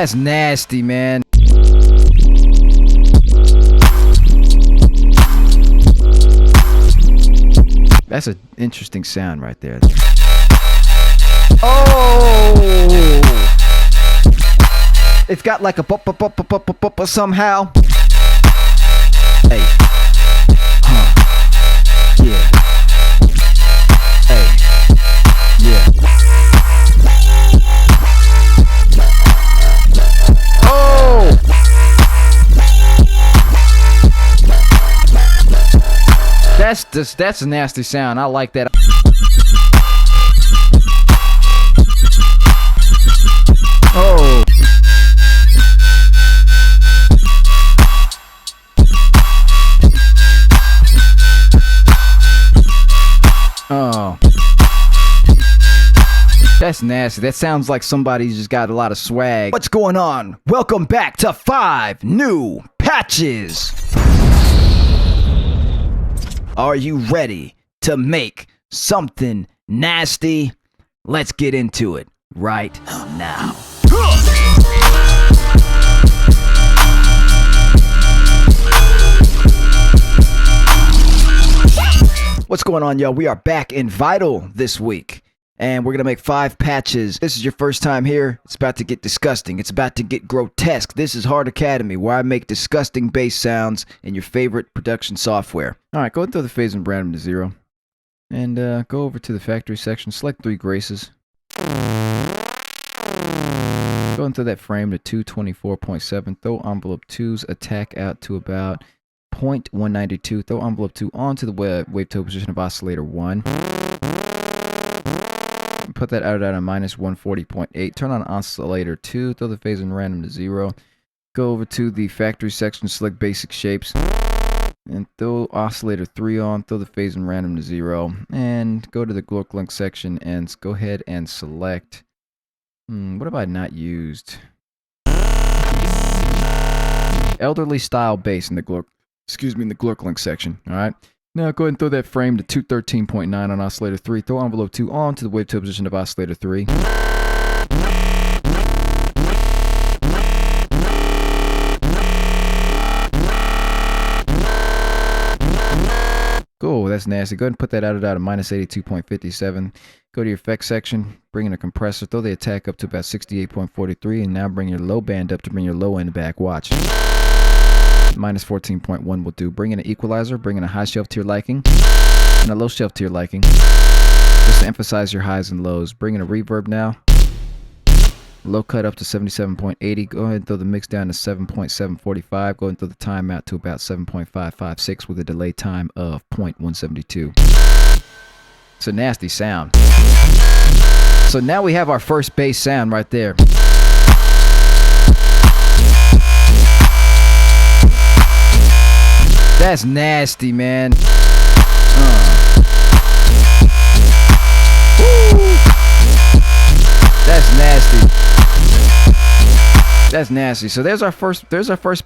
That's nasty, man. That's an interesting sound right there. Oh! It's got like a somehow. Hey. Huh. Yeah. Hey. Yeah. Oh! That's a nasty sound. I like that. Oh. Oh. That's nasty. That sounds like somebody's just got a lot of swag. What's going on? Welcome back to 5 new patches. Are you ready to make something nasty? Let's get into it right now. What's going on, y'all? We are back in Vital this week, and we're gonna make 5 patches. This is your first time here. It's about to get disgusting. It's about to get grotesque. This is Hard Academy, where I make disgusting bass sounds in your favorite production software. All right, go and throw the phase and random to 0, and go over to the factory section. Select 3 graces. Go into that frame to 224.7. Throw envelope 2's attack out to about 0.192. Throw envelope 2 onto the wavetone position of oscillator 1. Put that out at a minus 140.8. Turn on oscillator 2. Throw the phase and random to 0. Go over to the factory section. Select basic shapes. And throw oscillator 3 on. Throw the phase and random to 0. And go to the Glork link section and go ahead and select. What have I not used? Elderly style bass in the Glork. In the Glork link section. All right. Now go ahead and throw that frame to 213.9 on oscillator 3. Throw envelope 2 onto the wavetone position of oscillator 3. Cool, that's nasty. Go ahead and put that out at minus 82.57. Go to your effects section, bring in a compressor, throw the attack up to about 68.43, and now bring your low band up to bring your low end back. Watch. Minus 14.1 will do. Bring in an equalizer, bring in a high shelf to your liking, and a low shelf to your liking. Just to emphasize your highs and lows. Bring in a reverb now. Low cut up to 77.80. Go ahead and throw the mix down to 7.745. Go ahead and throw the time out to about 7.556 with a delay time of 0.172. It's a nasty sound. So now we have our first bass sound right there. That's nasty, man. That's nasty. That's nasty. So there's our first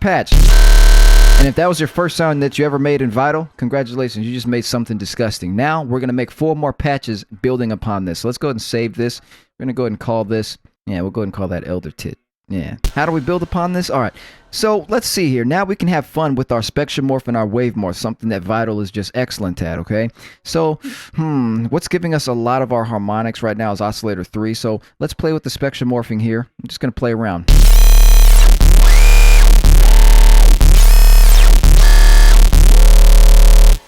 patch. And if that was your first sound that you ever made in Vital, congratulations, you just made something disgusting. Now we're gonna make 4 more patches building upon this. So let's go ahead and save this. We're gonna go ahead and call this. Yeah, we'll go ahead and call that Elder Tit. Yeah. How do we build upon this? All right. So let's see here. Now we can have fun with our spectromorph and our wave morph, something that Vital is just excellent at, okay? So, what's giving us a lot of our harmonics right now is oscillator 3. So let's play with the spectromorphing here. I'm just going to play around.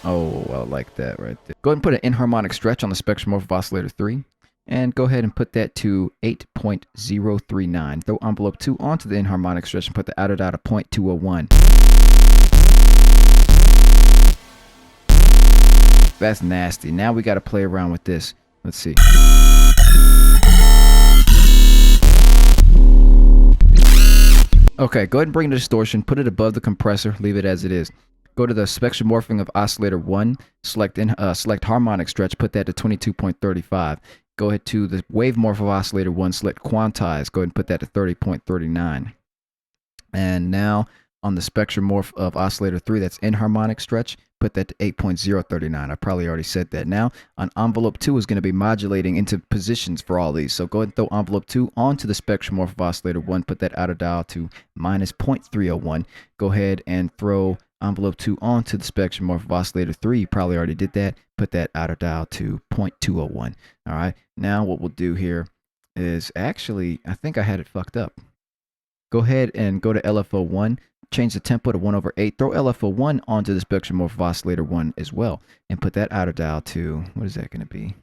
Oh, I like that right there. Go ahead and put an inharmonic stretch on the spectromorph of oscillator 3. And go ahead and put that to 8.039. Throw envelope 2 onto the inharmonic stretch and put the outer dot of 0.201. That's nasty. Now we got to play around with this. Let's see. Okay, go ahead and bring the distortion, put it above the compressor, leave it as it is. Go to the spectromorphing of oscillator 1, select harmonic stretch, put that to 22.35. Go ahead to the wave morph of oscillator 1, select quantize, go ahead and put that to 30.39. And now on the spectromorph of oscillator 3, that's inharmonic stretch, put that to 8.039. I probably already said that. Now on envelope 2 is going to be modulating into positions for all these. So go ahead and throw envelope 2 onto the spectrum morph of oscillator 1. Put that outer dial to minus 0.301. Go ahead and throw envelope 2 onto the spectrum morph of oscillator 3. You probably already did that. Put that outer dial to 0.201. All right. Now what we'll do here is actually, I think I had it fucked up. Go ahead and go to LFO1. Change the tempo to 1/8. Throw LFO1 onto the spectrum morph of oscillator 1 as well. And put that outer dial to, what is that going to be?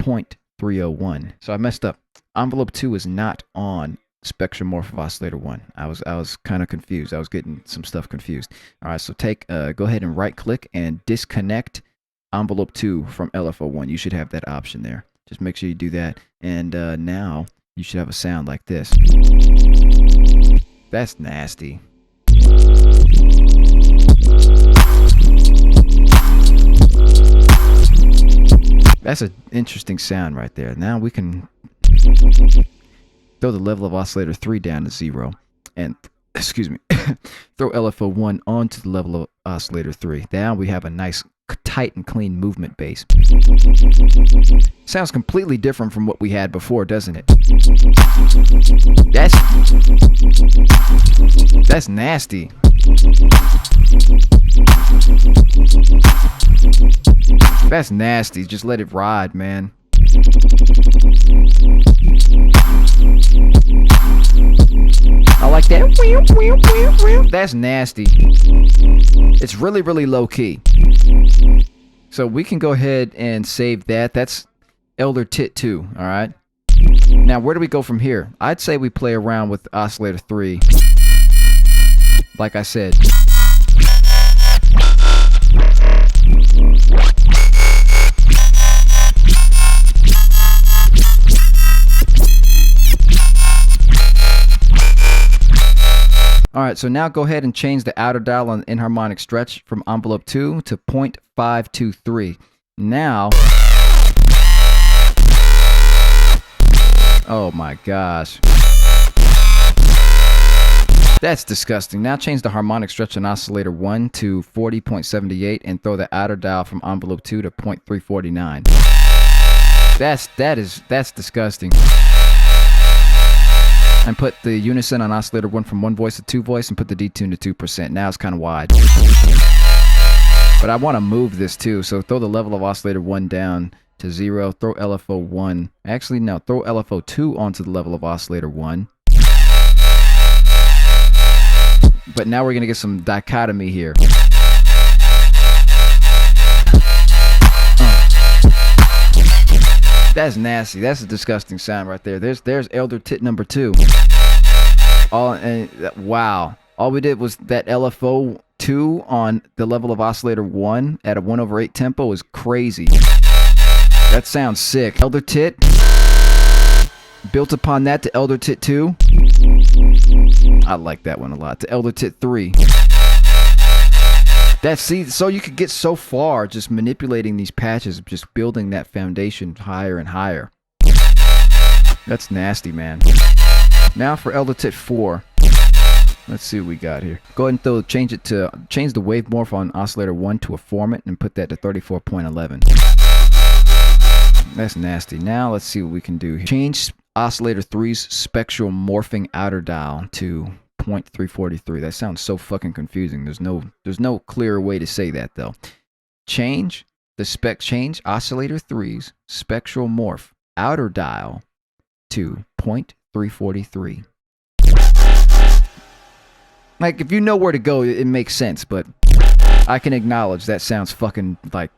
0.301. So I messed up. Envelope 2 is not on spectrum morph of oscillator 1. I was kind of confused. I was getting some stuff confused. All right, so go ahead and right click and disconnect envelope 2 from LFO1. You should have that option there. Just make sure you do that. And now you should have a sound like this. That's nasty. That's an interesting sound right there. Now we can throw the level of oscillator 3 down to 0 and excuse me, throw LFO1 onto the level of oscillator 3. Now we have a nice tight and clean movement bass. Sounds completely different from what we had before, doesn't it? That's nasty. That's nasty. Just let it ride, man. I like that. That's nasty. It's really, really low key. So we can go ahead and save that. That's Elder Tit 2, all right? Now, where do we go from here? I'd say we play around with oscillator 3. Like I said. All right, so now go ahead and change the outer dial on inharmonic stretch from envelope 2 to 0.523. Now, oh my gosh. That's disgusting. Now change the harmonic stretch on oscillator 1 to 40.78 and throw the outer dial from envelope 2 to 0.349. That's disgusting. And put the unison on oscillator 1 from 1 voice to 2 voice and put the detune to 2%. Now it's kind of wide. But I want to move this too, so throw the level of oscillator 1 down to 0. Throw LFO 1. Actually, no, throw LFO 2 onto the level of oscillator 1. But now we're going to get some dichotomy here. That's nasty. That's a disgusting sound right there. There's Elder Tit number 2. Wow. All we did was that LFO 2 on the level of oscillator 1 at a 1/8 tempo is crazy. That sounds sick. Elder Tit. Built upon that to Elder Tit 2. I like that one a lot. To Elder Tit 3. So you could get so far just manipulating these patches, just building that foundation higher and higher. That's nasty, man. Now for Elder Tit 4. Let's see what we got here. Go ahead and change the wave morph on oscillator 1 to a formant and put that to 34.11. That's nasty. Now let's see what we can do here. Change oscillator 3's spectral morphing outer dial to 0.343. That sounds so fucking confusing. There's no clearer way to say that though. Change oscillator 3's spectral morph outer dial to 0.343. Like, if you know where to go, it makes sense, but I can acknowledge that sounds fucking like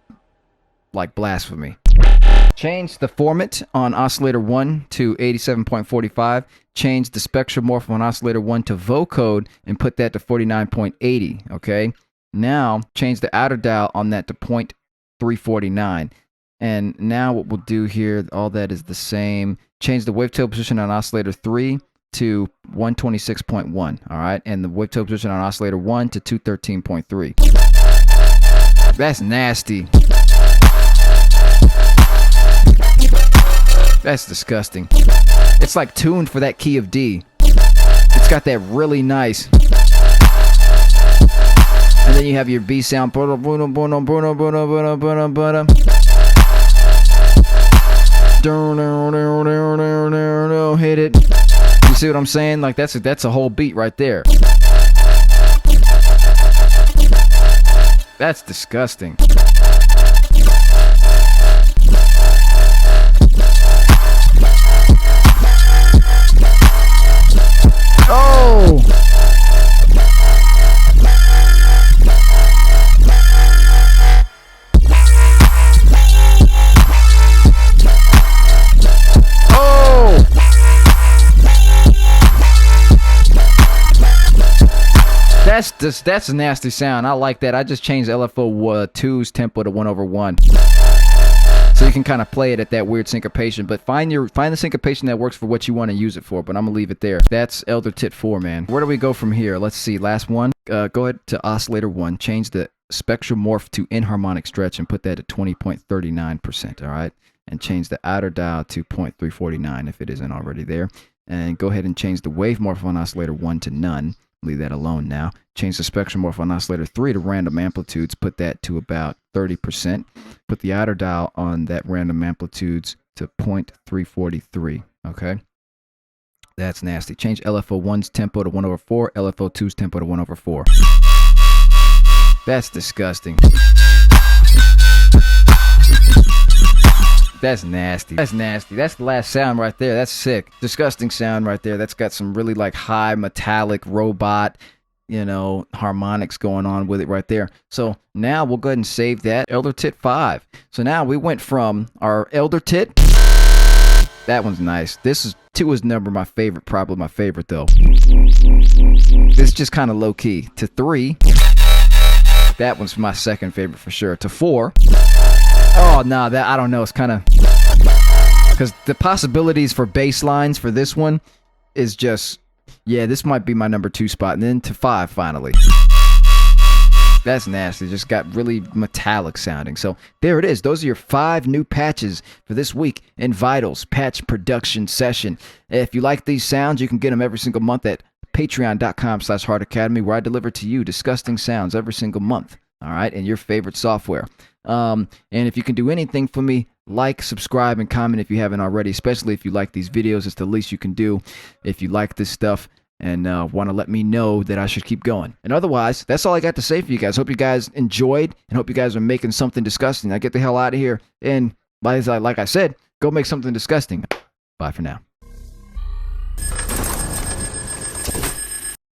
blasphemy. Change the format on oscillator 1 to 87.45. Change the spectral morph on oscillator 1 to vocode and put that to 49.80. Okay. Now change the outer dial on that to 0.349. And now what we'll do here, all that is the same. Change the wavetail position on oscillator 3 to 126.1. All right. And the wavetail position on oscillator 1 to 213.3. That's nasty. That's disgusting. It's like tuned for that key of D. It's got that really nice. And then you have your B sound. Hit it. You see what I'm saying? Like that's a whole beat right there. That's disgusting. Oh! That's a nasty sound. I like that. I just changed LFO 2's tempo to 1/1. So you can kind of play it at that weird syncopation, but find the syncopation that works for what you want to use it for, but I'm going to leave it there. That's Elder Tit 4, man. Where do we go from here? Let's see. Last one. Go ahead to oscillator 1. Change the spectral morph to inharmonic stretch and put that at 20.39%, all right? And change the outer dial to 0.349 if it isn't already there. And go ahead and change the wave morph on oscillator 1 to none. Leave that alone now. Change the spectrum morph on oscillator 3 to random amplitudes. Put that to about 30%. Put the outer dial on that random amplitudes to 0.343. Okay? That's nasty. Change LFO 1's tempo to 1/4. LFO 2's tempo to 1/4. That's disgusting. That's nasty. That's nasty. That's the last sound right there. That's sick. Disgusting sound right there. That's got some really like high metallic robot, harmonics going on with it right there. So now we'll go ahead and save that. Elder Tit 5. So now we went from our Elder Tit. That one's nice. This is 2 is number my favorite, probably my favorite though. This is just kind of low key. To 3. That one's my second favorite for sure. To 4. Oh, no, that I don't know. It's kind of... Because the possibilities for bass lines for this one is just... Yeah, this might be my number 2 spot. And then to 5, finally. That's nasty. Just got really metallic sounding. So, there it is. Those are your 5 new patches for this week in Vitals Patch Production Session. If you like these sounds, you can get them every single month at patreon.com/Heart Academy, where I deliver to you disgusting sounds every single month. All right, and your favorite software. And if you can do anything for me, like, subscribe, and comment if you haven't already, especially if you like these videos. It's the least you can do if you like this stuff and want to let me know that I should keep going. And otherwise, that's all I got to say for you guys. Hope you guys enjoyed and hope you guys are making something disgusting. Now get the hell out of here. And like I said, go make something disgusting. Bye for now.